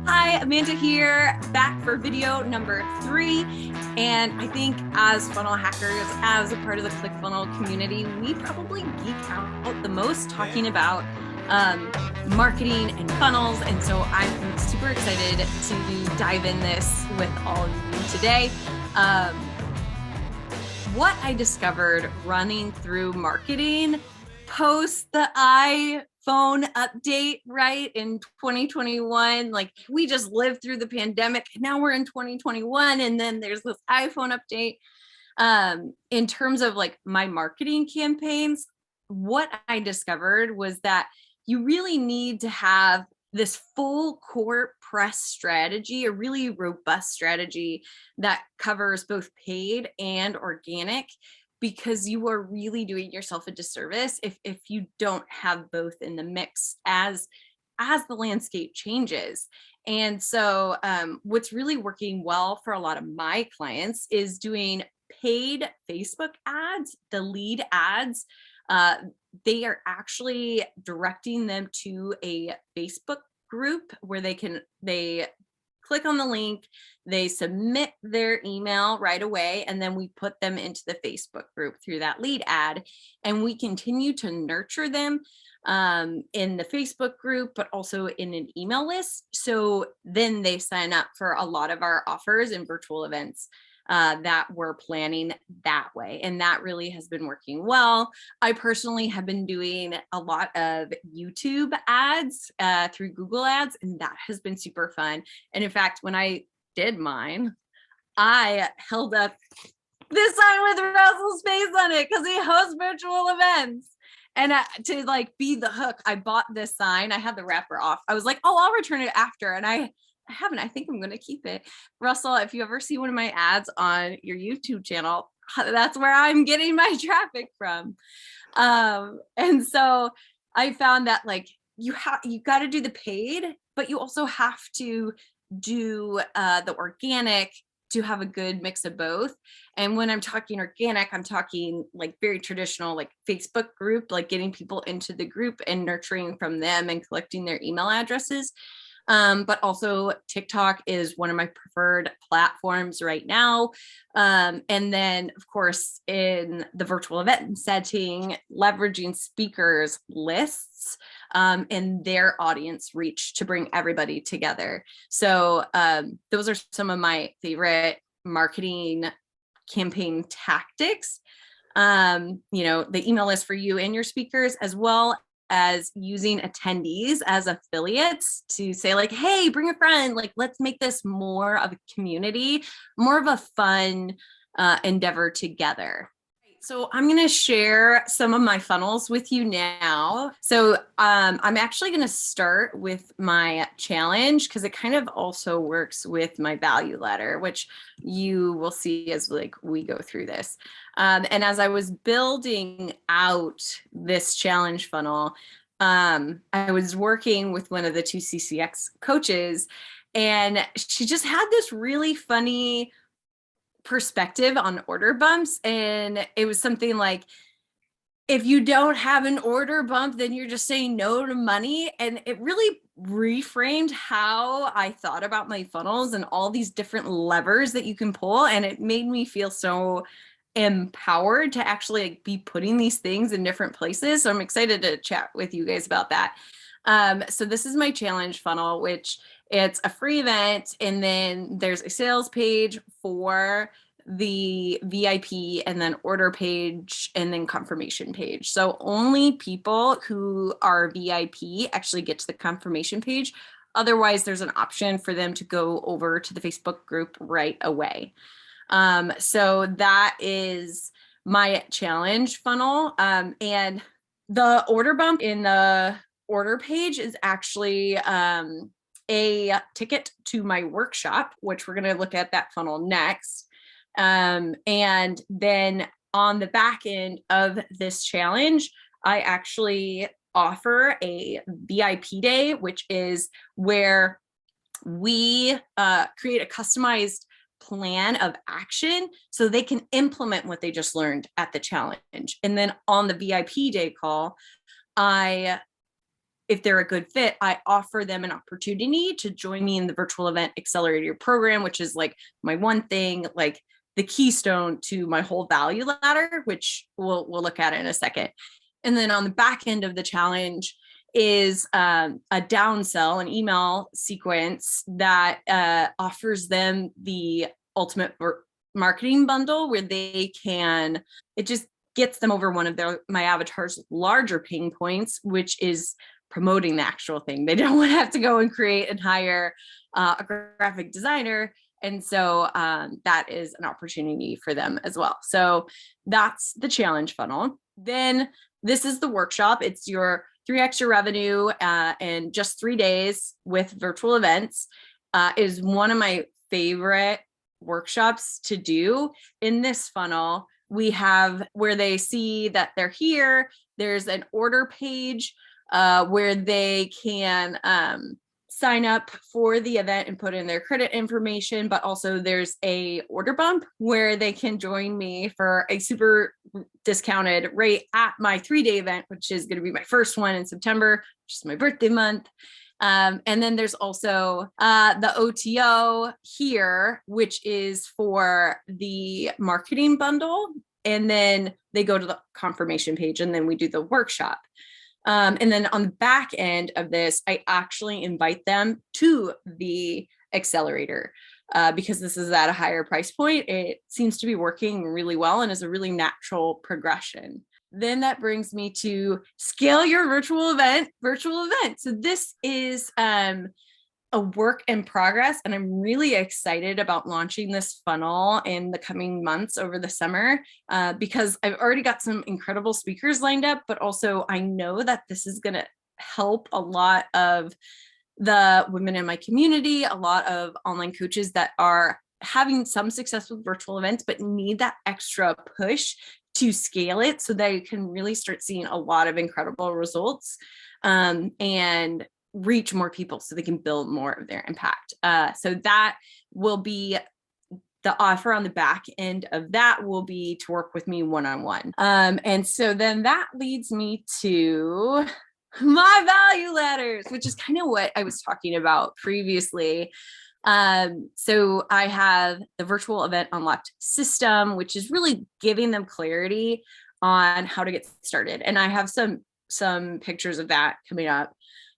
Hi, Amanda here, back for video number 3. And I think as funnel hackers, as a part of the Clickfunnel community, we probably geek out the most talking about marketing and funnels. And so I'm super excited to dive in this with all of you today. What I discovered running through marketing post the iPhone update, right, in 2021, like we just lived through the pandemic. Now we're in 2021, and then there's this iPhone update. In terms of like my marketing campaigns, what I discovered was that you really need to have this full court press strategy, a really robust strategy that covers both paid and organic, because you are really doing yourself a disservice if you don't have both in the mix as the landscape changes. And so what's really working well for a lot of my clients is doing paid Facebook ads, the lead ads. They are actually directing them to a Facebook group where they click on the link, they submit their email right away, and then we put them into the Facebook group through that lead ad. And we continue to nurture them in the Facebook group, but also in an email list. So then they sign up for a lot of our offers and virtual events that we're planning that way. And that really has been working well. I personally have been doing a lot of YouTube ads through Google Ads, and that has been super fun. And in fact, when I did mine, I held up this sign with Russell's face on it because he hosts virtual events. And to like be the hook, I bought this sign. I had the wrapper off. I was like, oh, I'll return it after. And I haven't. I think I'm going to keep it. Russell, if you ever see one of my ads on your YouTube channel, that's where I'm getting my traffic from. And so I found that like you got to do the paid, but you also have to do the organic to have a good mix of both. And when I'm talking organic, I'm talking like very traditional, like Facebook group, like getting people into the group and nurturing from them and collecting their email addresses. But also TikTok is one of my preferred platforms right now. And then, of course, in the virtual event setting, leveraging speakers lists and their audience reach to bring everybody together. So those are some of my favorite marketing campaign tactics. The email list for you and your speakers, as well as using attendees as affiliates to say like, hey, bring a friend, like, let's make this more of a community, more of a fun endeavor together. So I'm going to share some of my funnels with you now. So I'm actually going to start with my challenge because it kind of also works with my value ledger, which you will see as like we go through this. And as I was building out this challenge funnel, I was working with one of the 2CCX coaches, and she just had this really funny perspective on order bumps. And it was something like, if you don't have an order bump, then you're just saying no to money. And it really reframed how I thought about my funnels and all these different levers that you can pull. And it made me feel so empowered to actually like be putting these things in different places. So I'm excited to chat with you guys about that. So this is my challenge funnel, which it's a free event, and then there's a sales page for the VIP, and then order page, and then confirmation page. So only people who are VIP actually get to the confirmation page. Otherwise, there's an option for them to go over to the Facebook group right away. So that is my challenge funnel. And the order bump in the order page is actually a ticket to my workshop, which we're going to look at that funnel next. And then on the back end of this challenge, I actually offer a VIP day, which is where we create a customized plan of action so they can implement what they just learned at the challenge. And then on the VIP day call, I if they're a good fit, I offer them an opportunity to join me in the virtual event accelerator program, which is like my one thing, like the keystone to my whole value ladder, which we'll look at in a second. And then on the back end of the challenge is a downsell, an email sequence that offers them the ultimate marketing bundle where they can, it just gets them over one of my avatar's larger pain points, which is promoting the actual thing. They don't want to have to go and create and hire a graphic designer. And so that is an opportunity for them as well. So that's the challenge funnel. Then this is the workshop. It's your 3x your revenue in just 3 days with virtual events. Is one of my favorite workshops to do. In this funnel, we have where they see that they're here. There's an order page where they can sign up for the event and put in their credit information, but also there's a order bump where they can join me for a super discounted rate at my 3-day event, which is going to be my first one in September, which is my birthday month. And then there's also the OTO here, which is for the marketing bundle. And then they go to the confirmation page and then we do the workshop. And then on the back end of this, I actually invite them to the accelerator because this is at a higher price point. It seems to be working really well and is a really natural progression. Then that brings me to scale your virtual event. So this is a work in progress, and I'm really excited about launching this funnel in the coming months over the summer because I've already got some incredible speakers lined up, but also I know that this is going to help a lot of the women in my community, a lot of online coaches that are having some success with virtual events, but need that extra push to scale it so they can really start seeing a lot of incredible results and reach more people so they can build more of their impact. So that will be the offer on the back end of that will be to work with me one-on-one. And so then that leads me to my value ladders, which is kind of what I was talking about previously. So I have the virtual event unlocked system, which is really giving them clarity on how to get started. And I have some pictures of that coming up.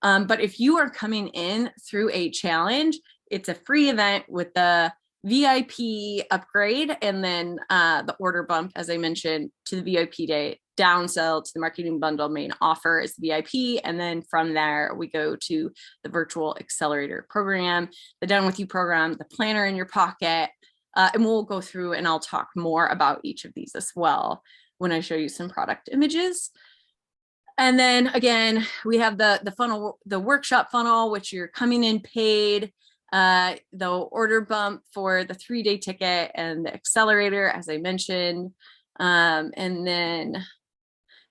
But if you are coming in through a challenge, it's a free event with the VIP upgrade and then the order bump, as I mentioned, to the VIP day, downsell to the marketing bundle main offer is the VIP. And then from there, we go to the virtual accelerator program, the Done With You program, the planner in your pocket. And we'll go through and I'll talk more about each of these as well when I show you some product images. And then again, we have the funnel, the workshop funnel, which you're coming in paid, the order bump for the 3-day ticket and the accelerator, as I mentioned. And then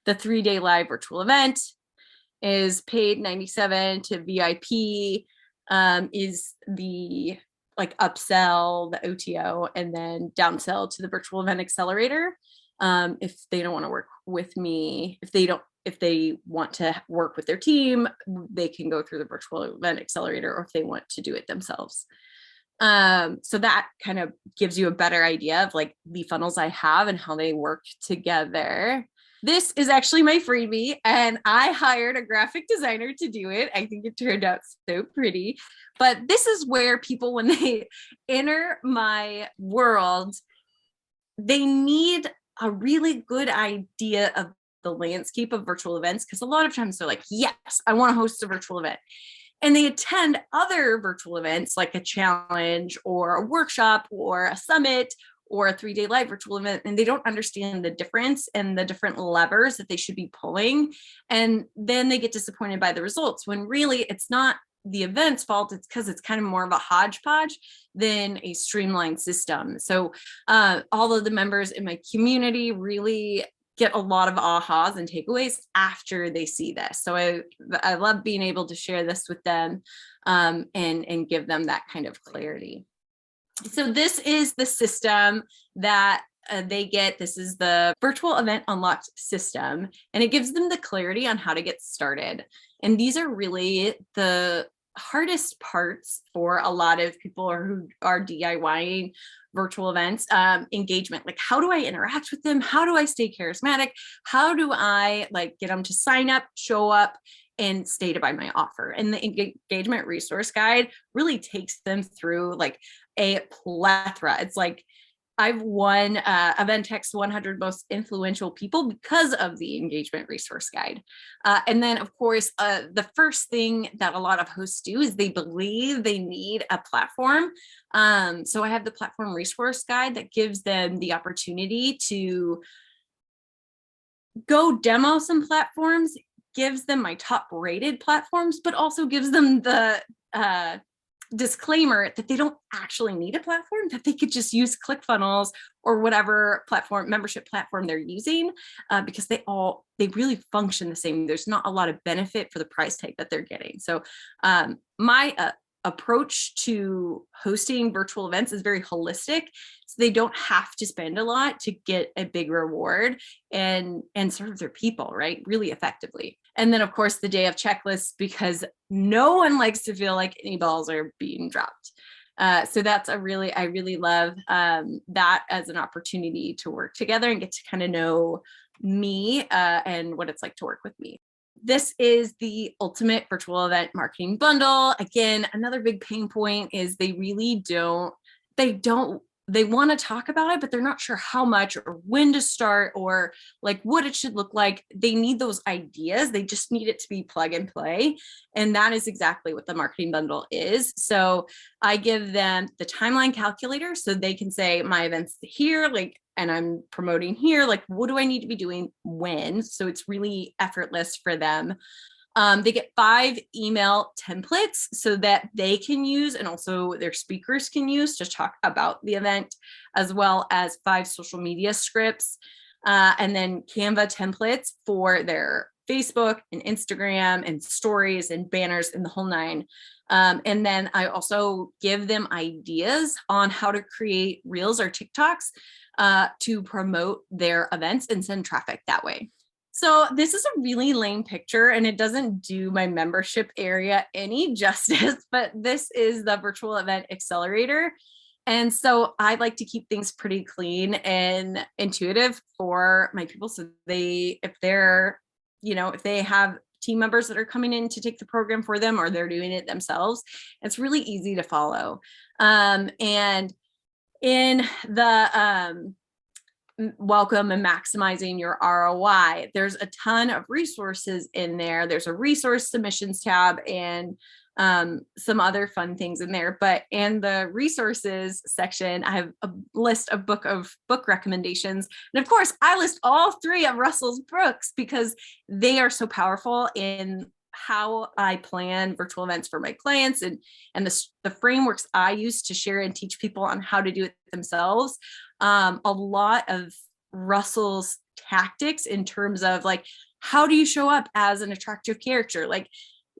the 3-day live virtual event is paid $97 to VIP, is the like upsell, the OTO, and then downsell to the virtual event accelerator. If they don't want to work with me, if they want to work with their team, they can go through the virtual event accelerator, or if they want to do it themselves. So that kind of gives you a better idea of like the funnels I have and how they work together. This is actually my freebie, and I hired a graphic designer to do it. I think it turned out so pretty. But this is where people, when they enter my world, they need a really good idea of the landscape of virtual events, because a lot of times they're like, yes, I want to host a virtual event. And they attend other virtual events like a challenge or a workshop or a summit or a 3-day live virtual event, and they don't understand the difference and the different levers that they should be pulling. And then they get disappointed by the results when really it's not the event's fault. It's because it's kind of more of a hodgepodge than a streamlined system. So all of the members in my community really get a lot of ahas and takeaways after they see this. So I love being able to share this with them and give them that kind of clarity. So this is the system that they get, this is the virtual event unlocked system, and it gives them the clarity on how to get started. And these are really the hardest parts for a lot of people who are DIYing virtual events. Engagement, like how do I interact with them? How do I stay charismatic? How do I like get them to sign up, show up, and stay to buy my offer? And the engagement resource guide really takes them through like a plethora. It's like I've won Eventec's 100 most influential people because of the engagement resource guide. And then of course, the first thing that a lot of hosts do is they believe they need a platform. So I have the platform resource guide that gives them the opportunity to go demo some platforms, gives them my top rated platforms, but also gives them the disclaimer that they don't actually need a platform, that they could just use Clickfunnels or whatever platform, membership platform they're using, because they really function the same. There's not a lot of benefit for the price tag that they're getting. So my approach to hosting virtual events is very holistic. So they don't have to spend a lot to get a big reward and serve their people, right, really effectively. And then of course the day of checklists, because no one likes to feel like any balls are being dropped. So that's I really love that as an opportunity to work together and get to kind of know me and what it's like to work with me. This is the ultimate virtual event marketing bundle. Again, another big pain point is they want to talk about it, but they're not sure how much or when to start or like what it should look like. They need those ideas. They just need it to be plug and play. And that is exactly what the marketing bundle is. So I give them the timeline calculator so they can say my event's here, like, and I'm promoting here, like, what do I need to be doing when? So it's really effortless for them. They get 5 email templates so that they can use and also their speakers can use to talk about the event, as well as 5 social media scripts, and then Canva templates for their Facebook and Instagram and stories and banners and the whole 9. And then I also give them ideas on how to create reels or TikToks to promote their events and send traffic that way. So this is a really lame picture and it doesn't do my membership area any justice, but this is the virtual event accelerator. And so I like to keep things pretty clean and intuitive for my people. So if they have team members that are coming in to take the program for them or they're doing it themselves, it's really easy to follow. And in the welcome and maximizing your ROI, there's a ton of resources in there. There's a resource submissions tab and some other fun things in there. But in the resources section, I have a list of book recommendations. And of course, I list all 3 of Russell's books because they are so powerful in how I plan virtual events for my clients and the frameworks I use to share and teach people on how to do it themselves. A lot of Russell's tactics in terms of like, how do you show up as an attractive character? Like,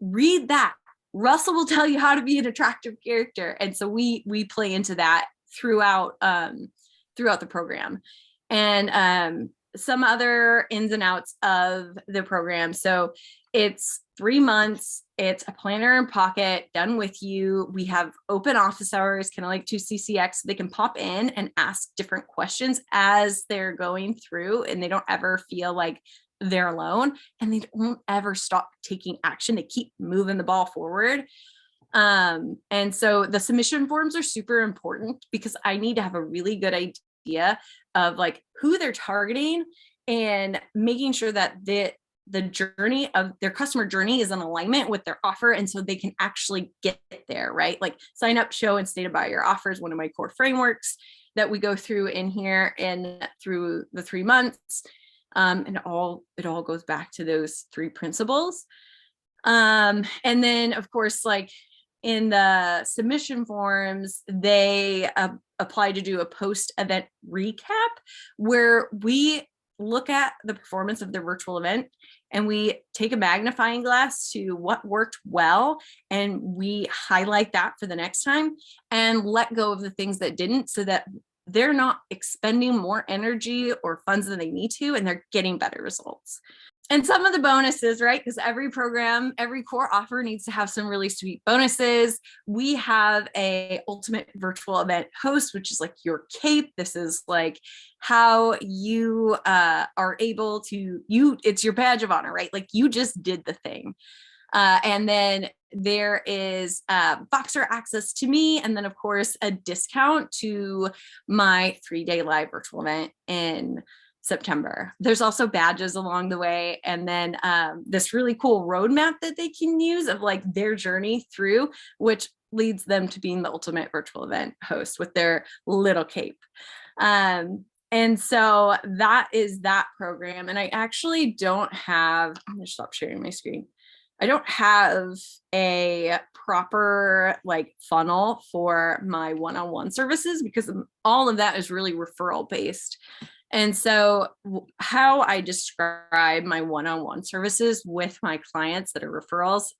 read that. Russell will tell you how to be an attractive character. And so we play into that throughout the program. And some other ins and outs of the program. So it's 3 months. It's a planner in pocket done with you. We have open office hours, kind of like 2CCX. So they can pop in and ask different questions as they're going through, and they don't ever feel like they're alone, and they won't ever stop taking action. They keep moving the ball forward. And so the submission forms are super important because I need to have a really good idea of like who they're targeting and making sure that the journey of their customer journey is in alignment with their offer. And so they can actually get there, right? Like sign up, show, and state about your offer is one of my core frameworks that we go through in here and through the 3 months. And it all goes back to those 3 principles. And then of course, like in the submission forms, they apply to do a post-event recap where we look at the performance of their virtual event and we take a magnifying glass to what worked well and we highlight that for the next time and let go of the things that didn't, so that they're not expending more energy or funds than they need to, and they're getting better results. And some of the bonuses, right? Because every program, every core offer needs to have some really sweet bonuses. We have a ultimate virtual event host, which is like your cape. This is like how you are able to, it's your badge of honor, right? Like you just did the thing. And then there is Voxer access to me. And then of course, a discount to my 3-day live virtual event in September. There's also badges along the way. And then this really cool roadmap that they can use of like their journey through, which leads them to being the ultimate virtual event host with their little cape. And so that is that program. And I actually don't have, I'm going to stop sharing my screen. I don't have a proper like funnel for my one-on-one services because all of that is really referral based. And so how I describe my one-on-one services with my clients that are referrals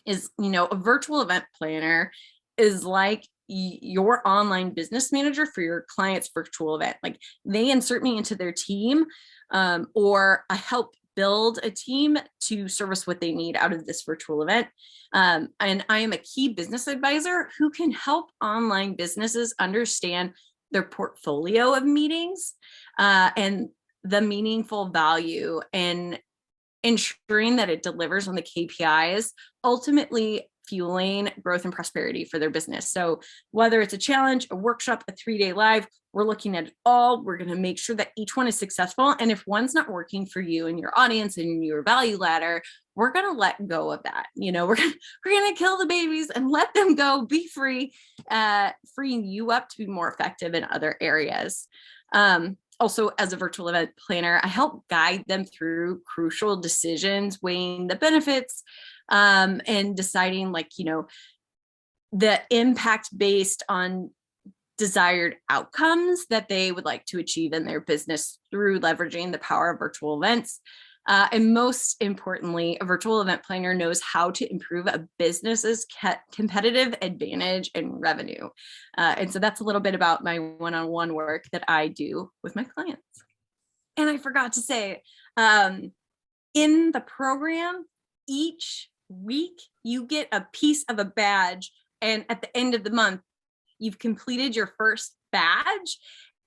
is, a virtual event planner is like your online business manager for your client's virtual event. Like they insert me into their team, or I help build a team to service what they need out of this virtual event. And I am a key business advisor who can help online businesses understand their portfolio of meetings and the meaningful value and ensuring that it delivers on the KPIs, ultimately fueling growth and prosperity for their business. So whether it's a challenge, a workshop, a 3-day live, we're looking at it all. We're going to make sure that each one is successful. And if one's not working for you and your audience and your value ladder, we're going to let go of that. We're going to kill the babies and let them go, be free, freeing you up to be more effective in other areas. Also, as a virtual event planner, I help guide them through crucial decisions, weighing the benefits, and deciding the impact based on desired outcomes that they would like to achieve in their business through leveraging the power of virtual events. And most importantly, a virtual event planner knows how to improve a business's competitive advantage and revenue. And so that's a little bit about my one-on-one work that I do with my clients. And I forgot to say, in the program, each week you get a piece of a badge. And at the end of the month, you've completed your first badge.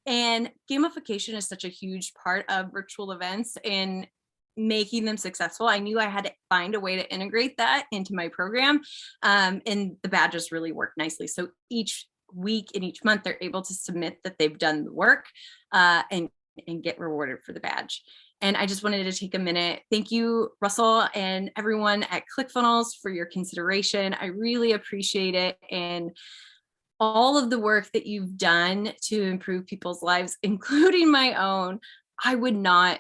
And gamification is such a huge part of virtual events and making them successful. I knew I had to find a way to integrate that into my program. And the badges really work nicely. So each week and each month, they're able to submit that they've done the work and get rewarded for the badge. And I just wanted to take a minute. Thank you, Russell, and everyone at Clickfunnels for your consideration. I really appreciate it. And all of the work that you've done to improve people's lives, including my own. I would not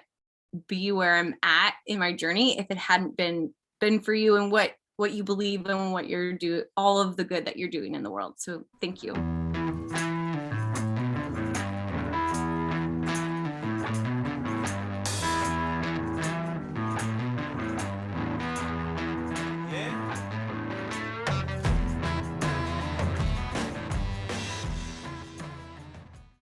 be where I'm at in my journey if it hadn't been for you and what you believe in, what you're doing, all of the good that you're doing in the world. So thank you.